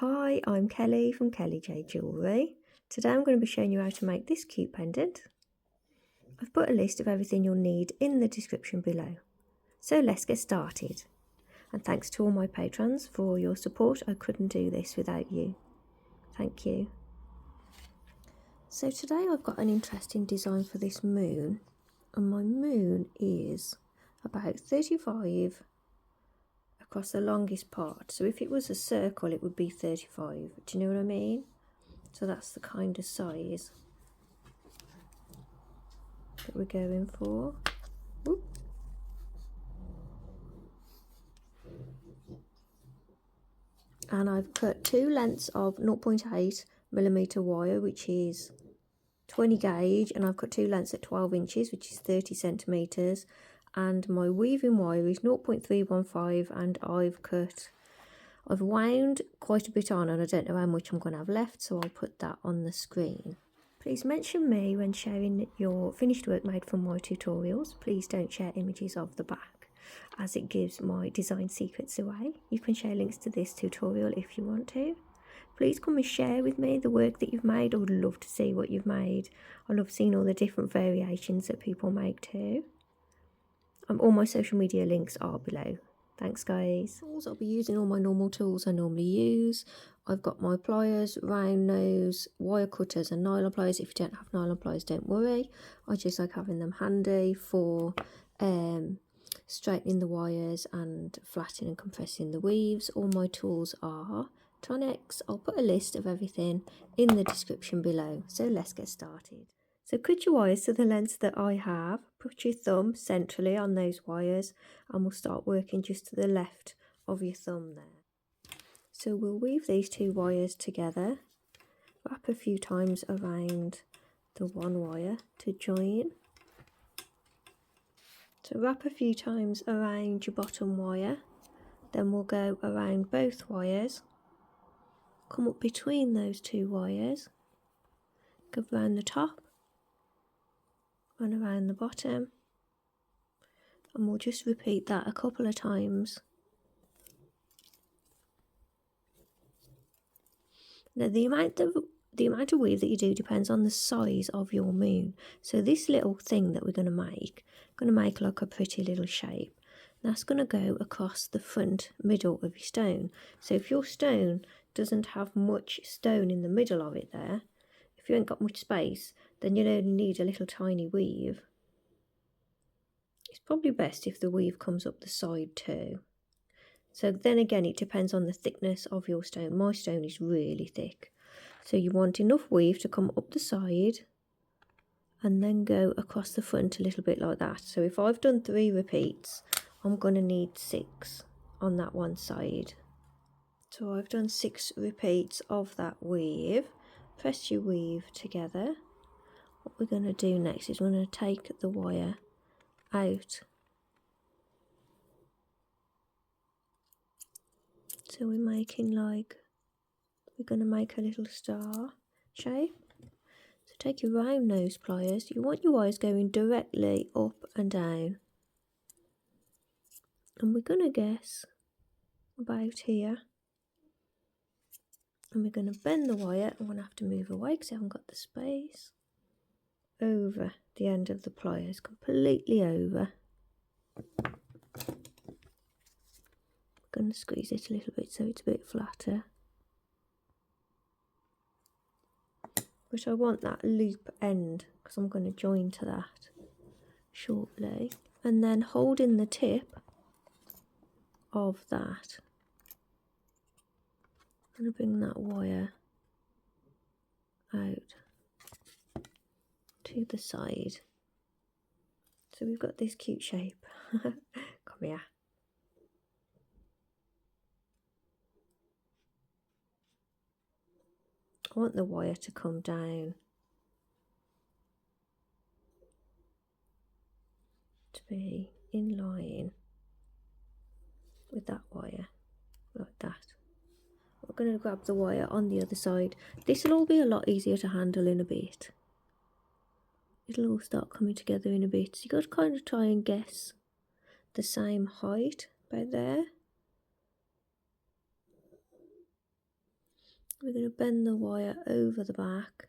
Hi, I'm Kelly from KellyJJewellery. Today I'm going to be showing you how to make this cute pendant. I've put a list of everything you'll need in the description below. So let's get started. And thanks to all my patrons for your support. I couldn't do this without you. Thank you. So today I've got an interesting design for this moon. And my moon is about 35 across the longest part. So if it was a circle, it would be 35. Do you know what I mean? So that's the kind of size that we're going for. Whoop. And I've cut two lengths of 0.8mm wire, which is 20 gauge, and I've cut two lengths at 12 inches, which is 30 centimeters. And my weaving wire is 0.315, and I've wound quite a bit on, and I don't know how much I'm going to have left, so I'll put that on the screen. Please mention me when sharing your finished work made from my tutorials. Please don't share images of the back, as it gives my design secrets away. You can share links to this tutorial if you want to. Please come and share with me the work that you've made. I would love to see what you've made. I love seeing all the different variations that people make too. All my social media links are below. Thanks guys. I'll be using all my normal tools I normally use. I've got my pliers, round nose, wire cutters and nylon pliers. If you don't have nylon pliers, don't worry. I just like having them handy for straightening the wires and flattening and compressing the weaves. All my tools are Tronex. I'll put a list of everything in the description below. So let's get started. So cut your wires to the length that I have. Put your thumb centrally on those wires, and we'll start working just to the left of your thumb there. So we'll weave these two wires together, wrap a few times around the one wire to join. So wrap a few times around your bottom wire, then we'll go around both wires, come up between those two wires, go around the top and around the bottom, and we'll just repeat that a couple of times. Now the amount of weave that you do depends on the size of your moon. So this little thing that we're going to make like a pretty little shape. That's going to go across the front middle of your stone. So if your stone doesn't have much stone in the middle of it there, if you ain't got much space, then you only need a little tiny weave. It's probably best if the weave comes up the side too. So then again, it depends on the thickness of your stone. My stone is really thick. So you want enough weave to come up the side and then go across the front a little bit like that. So if I've done 3 repeats, I'm going to need 6 on that one side. So I've done 6 repeats of that weave. Press your weave together. What we're going to do next is we're going to take the wire out. So we're making we're going to make a little star shape. So take your round nose pliers. You want your wires going directly up and down. And we're going to guess about here. And we're going to bend the wire. I'm going to have to move away because I haven't got the space. Over the end of the pliers, completely over. I'm going to squeeze it a little bit so it's a bit flatter. But I want that loop end because I'm going to join to that shortly. And then holding the tip of that, I'm going to bring that wire out to the side. So we've got this cute shape. Come here. I want the wire to come down to be in line with that wire, like that. We're going to grab the wire on the other side. This will all be a lot easier to handle in a bit. It'll all start coming together in a bit. So you've got to kind of try and guess the same height about there. We're going to bend the wire over the back.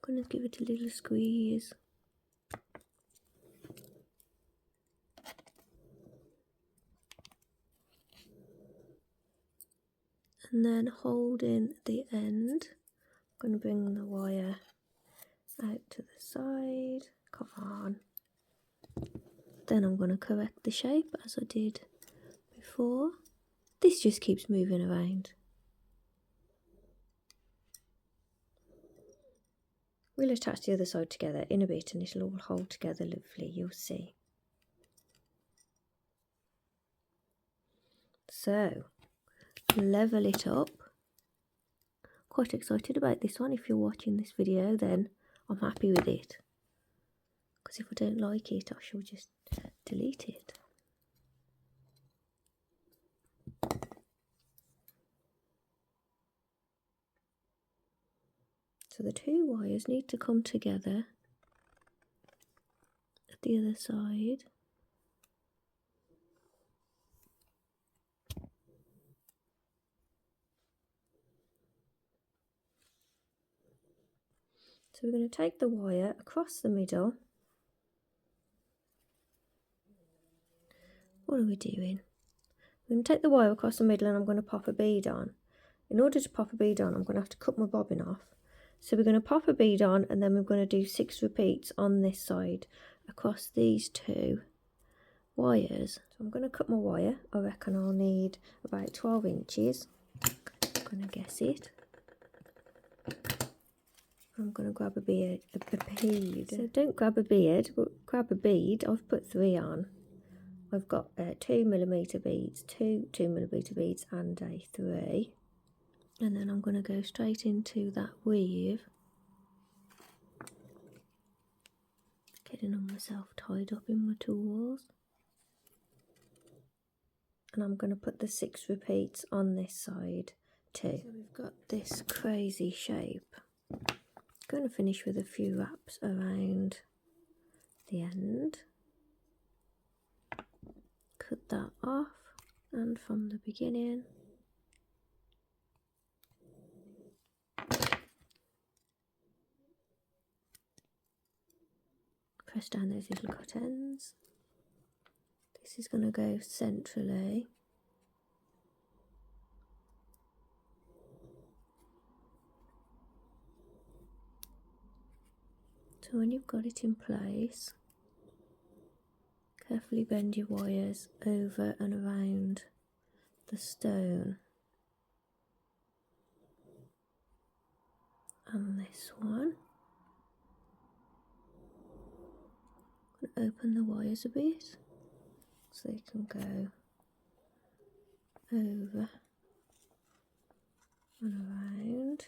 I'm going to give it a little squeeze. And then holding the end, I'm going to bring the wire out to the side. Come on. Then I'm going to correct the shape as I did before. This just keeps moving around. We'll attach the other side together in a bit and it'll all hold together lovely, you'll see. So, level it up. Quite excited about this one. If you're watching this video, then I'm happy with it. Because if I don't like it, I shall just delete it. So the two wires need to come together at the other side. So we're going to take the wire across the middle. What are we doing? I'm going to take the wire across the middle and I'm going to pop a bead on. In order to pop a bead on, I'm going to have to cut my bobbin off. So we're going to pop a bead on and then we're going to do 6 repeats on this side across these two wires. So I'm going to cut my wire. I reckon I'll need about 12 inches. I'm going to guess it. I'm going to grab a bead. So don't grab a bead, but grab a bead. I've put 3 on. I've got 2mm beads, two 2mm beads and a 3. And then I'm going to go straight into that weave. Getting on myself tied up in my tools. And I'm going to put the 6 repeats on this side too. So we've got this crazy shape. I'm going to finish with a few wraps around the end. Cut that off and from the beginning. Press down those little cut ends. This is going to go centrally. So when you've got it in place, carefully bend your wires over and around the stone. And this one. Open the wires a bit so they can go over and around.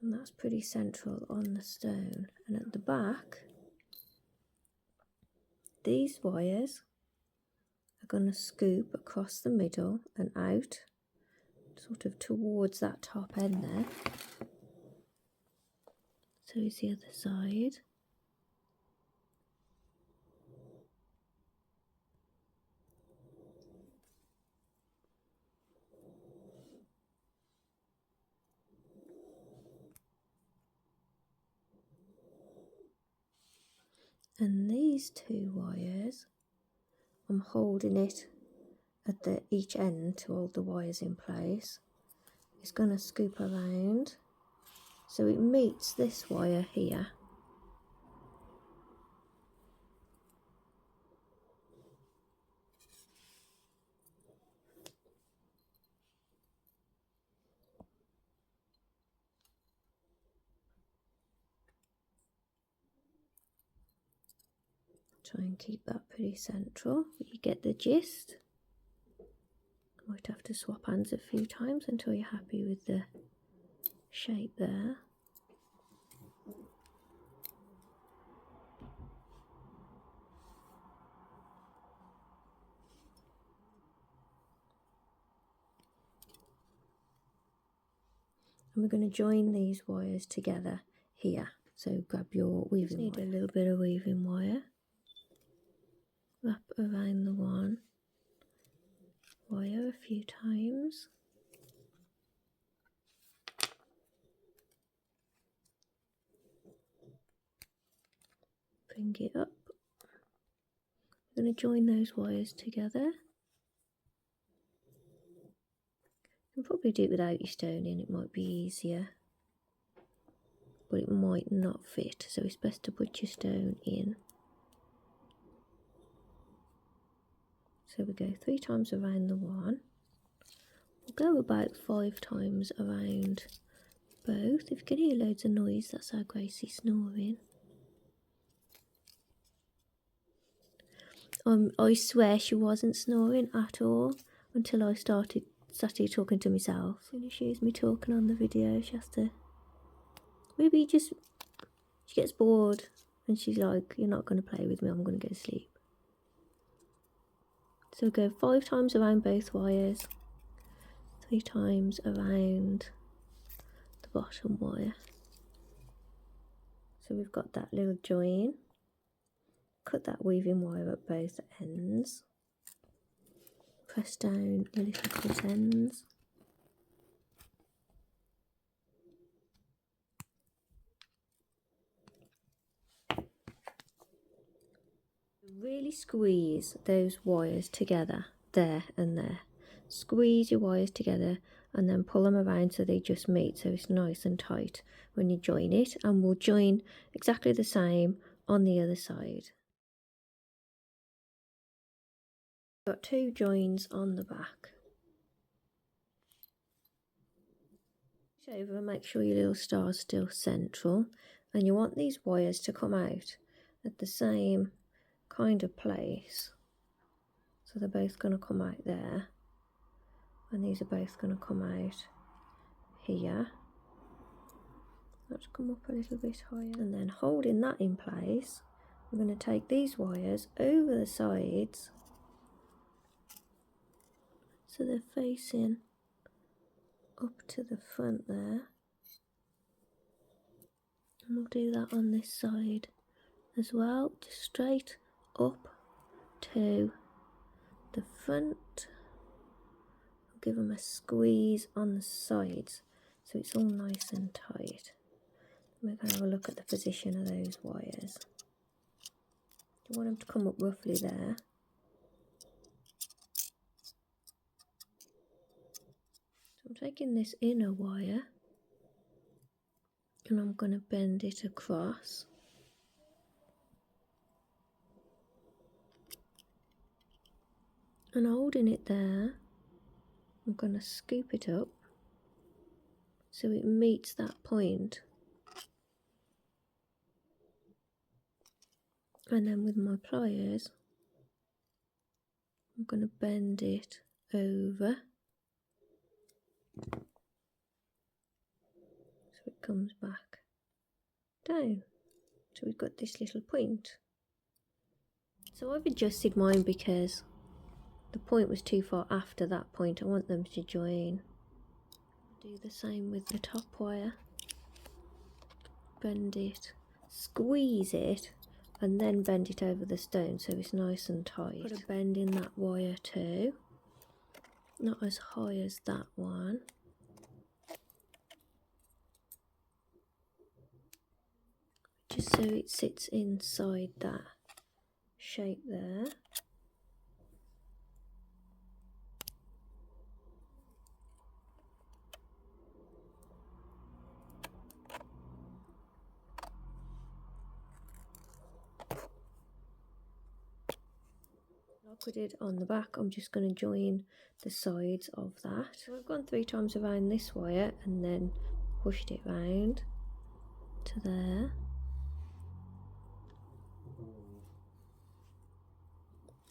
And that's pretty central on the stone. And at the back, these wires are going to scoop across the middle and out, sort of towards that top end there. So is the other side. And these 2 wires, I'm holding it at each end to hold the wires in place. It's going to scoop around so it meets this wire here. Try and keep that pretty central, but you get the gist. Might have to swap hands a few times until you're happy with the shape there. And we're going to join these wires together here. So grab your weaving wire. Need a little bit of weaving wire. Wrap around the one wire a few times. Bring it up. I'm going to join those wires together. You can probably do it without your stone in, it might be easier. But it might not fit, so it's best to put your stone in. So we go 3 times around the one. We'll go about 5 times around both. If you can hear loads of noise, that's our Gracie snoring. I swear she wasn't snoring at all until I started talking to myself. As soon as she hears me talking on the video, she has to... Maybe she gets bored and she's like, you're not going to play with me, I'm going to go to sleep. So go 5 times around both wires, 3 times around the bottom wire. So we've got that little join. Cut that weaving wire at both ends. Press down the little cut ends. Really squeeze those wires together, there and there. Squeeze your wires together and then pull them around so they just meet, so it's nice and tight when you join it. And we'll join exactly the same on the other side. Got 2 joins on the back. Over and make sure your little star is still central, and you want these wires to come out at the same kind of place. So they're both going to come out there, and these are both going to come out here. Let's come up a little bit higher, and then holding that in place, we're going to take these wires over the sides so they're facing up to the front there, and we'll do that on this side as well, just straight up to the front. I'll give them a squeeze on the sides so it's all nice and tight. We're going to have a look at the position of those wires. You want them to come up roughly there. So I'm taking this inner wire and I'm going to bend it across. And holding it there, I'm going to scoop it up so it meets that point. And then with my pliers, I'm going to bend it over so it comes back down. So we've got this little point. So I've adjusted mine because the point was too far after that point. I want them to join. Do the same with the top wire. Bend it, squeeze it, and then bend it over the stone so it's nice and tight. Put a bend in that wire too. Not as high as that one. Just so it sits inside that shape there. Like we did on the back, I'm just going to join the sides of that. So I've gone 3 times around this wire and then pushed it round to there.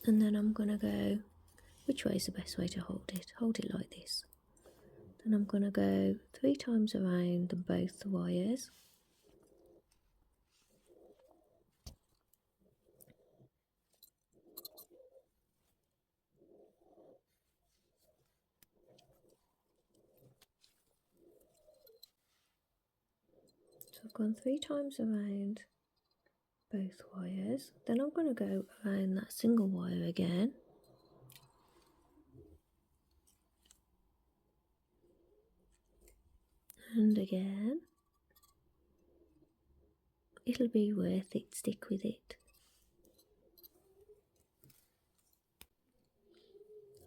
And then I'm going to go, which way is the best way to hold it? Hold it like this. Then I'm going to go 3 times around both the wires. So I've gone 3 times around both wires. Then I'm going to go around that single wire again. And again. It'll be worth it, stick with it.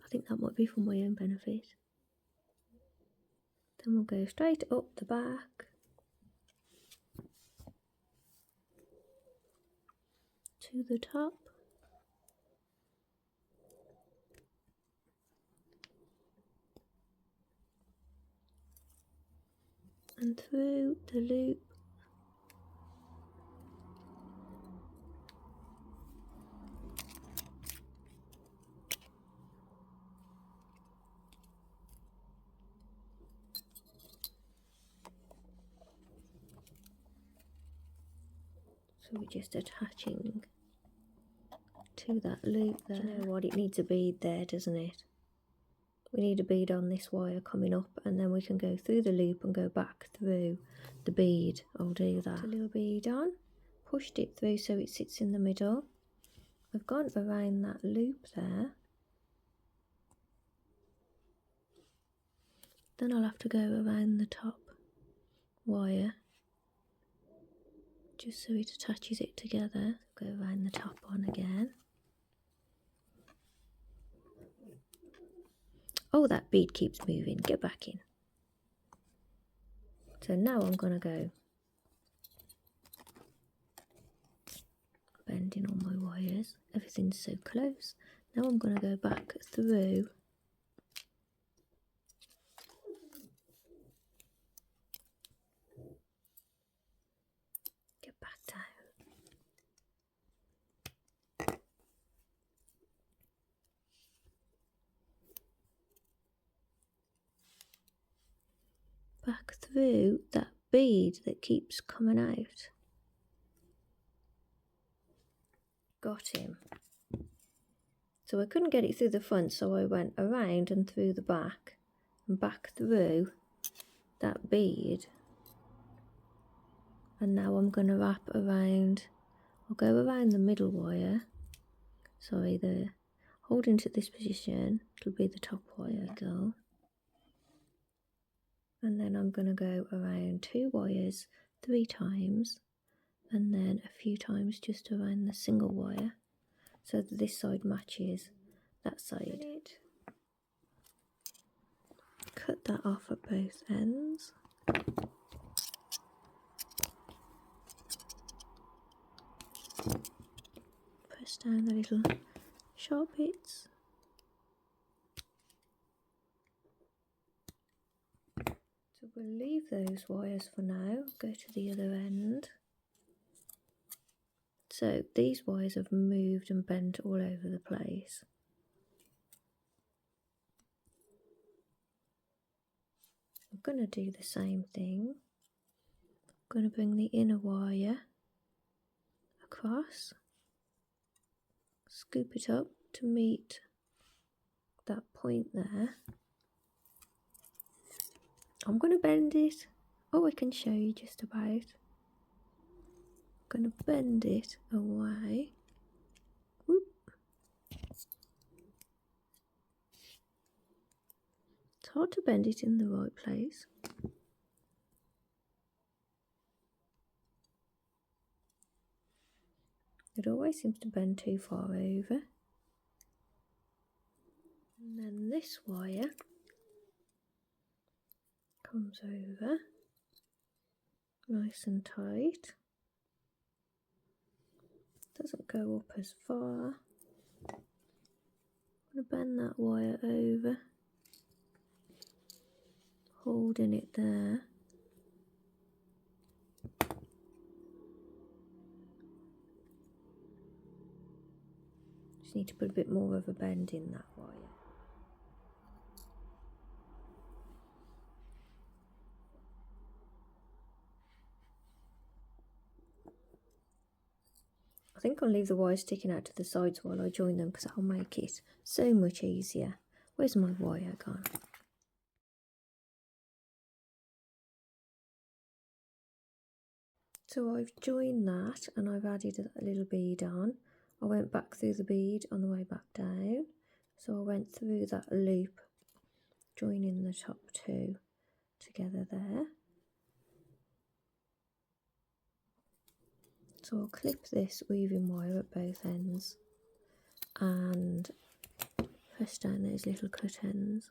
I think that might be for my own benefit. Then we'll go straight up the back to the top. And through the loop. So we're just attaching to that loop there. Do you know what, it needs a bead there, doesn't it? We need a bead on this wire coming up, and then we can go through the loop and go back through the bead. I'll do that. Put a little bead on, pushed it through so it sits in the middle. I've gone around that loop there. Then I'll have to go around the top wire, just so it attaches it together. Go around the top one again. Oh, that bead keeps moving. Get back in. So now I'm going to go bending all my wires. Everything's so close. Now I'm going to go back through. Get back down. Back through that bead that keeps coming out. Got him. So I couldn't get it through the front, so I went around and through the back and back through that bead. And now I'm going to wrap around, I'll go around the middle wire. Sorry, holding to this position, it'll be the top wire go. And then I'm going to go around 2 wires 3 times, and then a few times just around the single wire, so that this side matches that side. Cut that off at both ends. Press down the little sharp bits. So we'll leave those wires for now, go to the other end. So these wires have moved and bent all over the place. I'm going to do the same thing. I'm going to bring the inner wire across, scoop it up to meet that point there. I'm going to bend it. Oh, I can show you just about. I'm going to bend it away. Whoop. It's hard to bend it in the right place. It always seems to bend too far over. And then this wire comes over nice and tight. Doesn't go up as far. I'm going to bend that wire over, holding it there. Just need to put a bit more of a bend in that wire. I think I'll leave the wires sticking out to the sides while I join them, because that'll make it so much easier. Where's my wire gone? So I've joined that and I've added a little bead on. I went back through the bead on the way back down. So I went through that loop, joining the top two together there. So I'll clip this weaving wire at both ends and press down those little cut ends.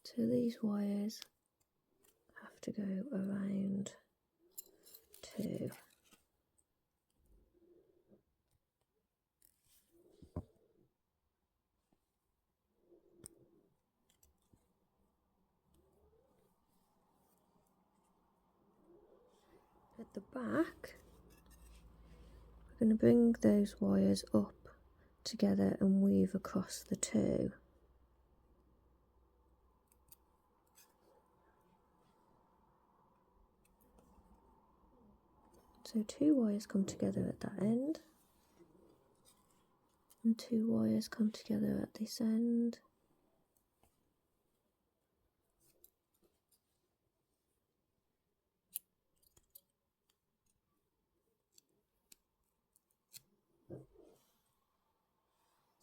So these wires have to go around two. At the back, we're going to bring those wires up together and weave across the two. So two wires come together at that end, and two wires come together at this end.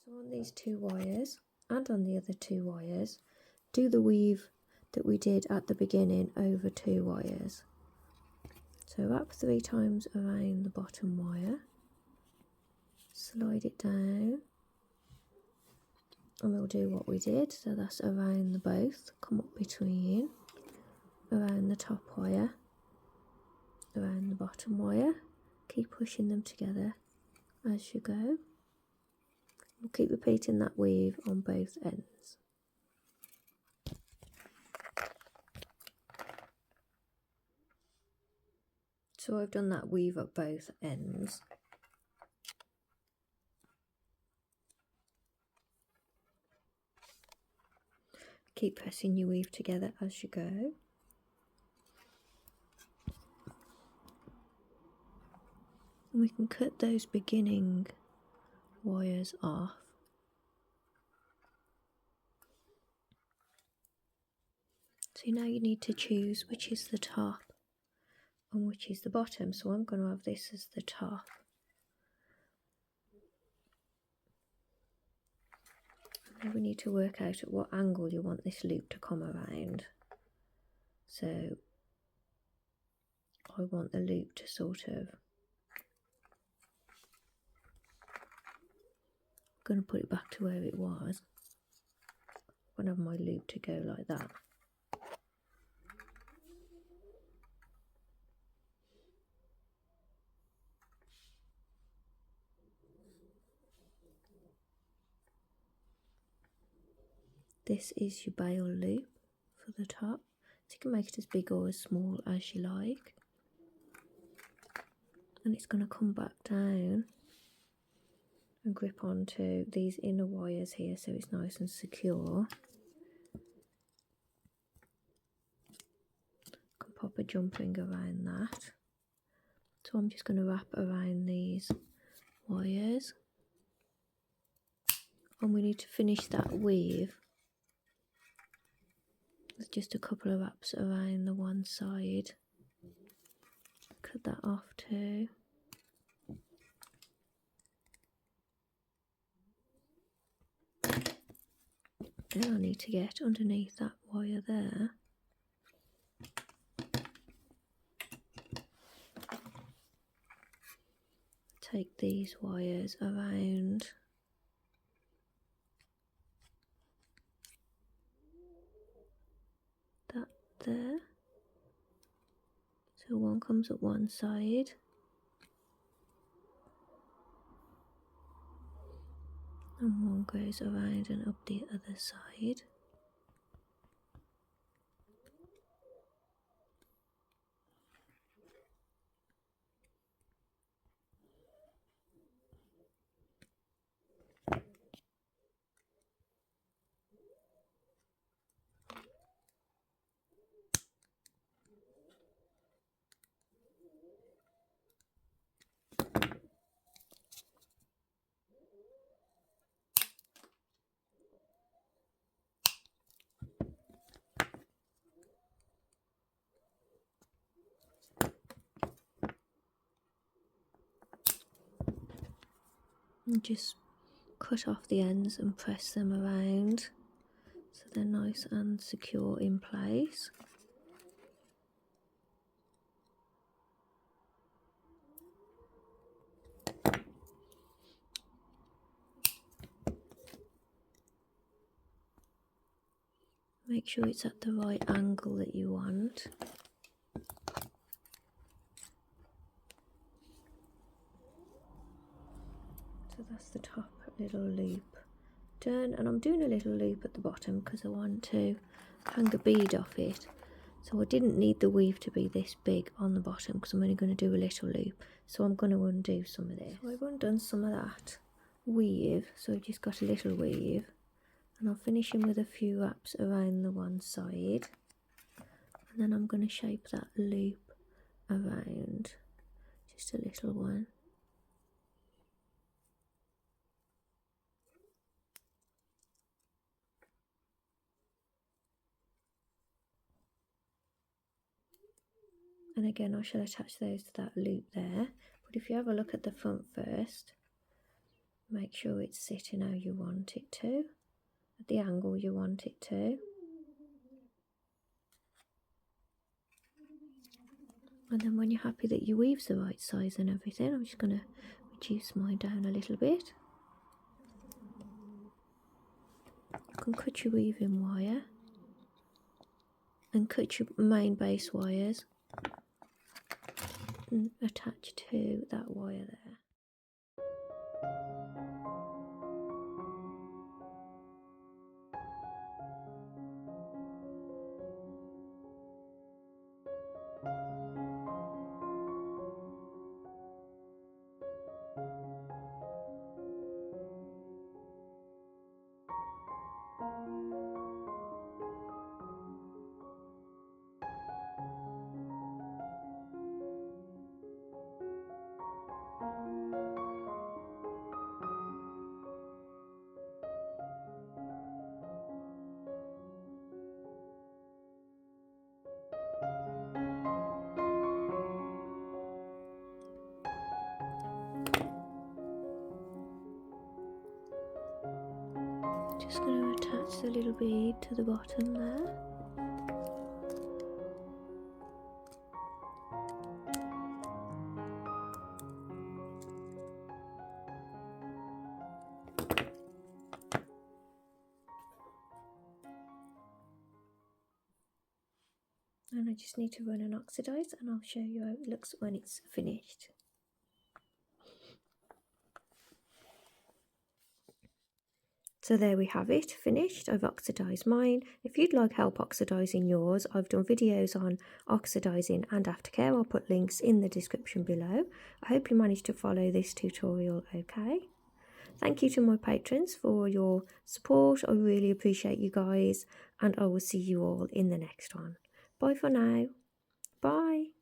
So on these two wires and on the other two wires, do the weave that we did at the beginning over two wires. So wrap 3 times around the bottom wire, slide it down, and we'll do what we did. So that's around the both, come up between, around the top wire, around the bottom wire, keep pushing them together as you go. We'll keep repeating that weave on both ends. So I've done that weave at both ends. Keep pressing your weave together as you go. And we can cut those beginning wires off. So now you need to choose which is the top and which is the bottom. So I'm going to have this as the top. Now we need to work out at what angle you want this loop to come around. So I want the loop to sort of, I'm going to put it back to where it was. I'm going to have my loop to go like that. This is your bail loop for the top. So you can make it as big or as small as you like. And it's going to come back down and grip onto these inner wires here so it's nice and secure. You can pop a jump ring around that. So I'm just going to wrap around these wires. And we need to finish that weave with just a couple of wraps around the one side. Cut that off too. Then I need to get underneath that wire there. Take these wires around. That there. So one comes at one side. And one goes around and up the other side. And just cut off the ends and press them around so they're nice and secure in place. Make sure it's at the right angle that you want. So that's the top little loop done, and I'm doing a little loop at the bottom because I want to hang a bead off it. So I didn't need the weave to be this big on the bottom because I'm only going to do a little loop. So I'm going to undo some of this. So I've undone some of that weave, so I've just got a little weave. And I'll finish him with a few wraps around the one side. And then I'm going to shape that loop around. Just a little one. And again, I shall attach those to that loop there. But if you have a look at the front first, make sure it's sitting how you want it to, at the angle you want it to. And then when you're happy that your weave's the right size and everything, I'm just going to reduce mine down a little bit. You can cut your weaving wire and cut your main base wires and attach to that wire there. Just going to attach the little bead to the bottom there. And I just need to run and oxidize, and I'll show you how it looks when it's finished. So there we have it, finished. I've oxidized mine. If you'd like help oxidizing yours, I've done videos on oxidizing and aftercare. I'll put links in the description below. I hope you managed to follow this tutorial okay. Thank you to my patrons for your support. I really appreciate you guys, and I will see you all in the next one. Bye for now. Bye.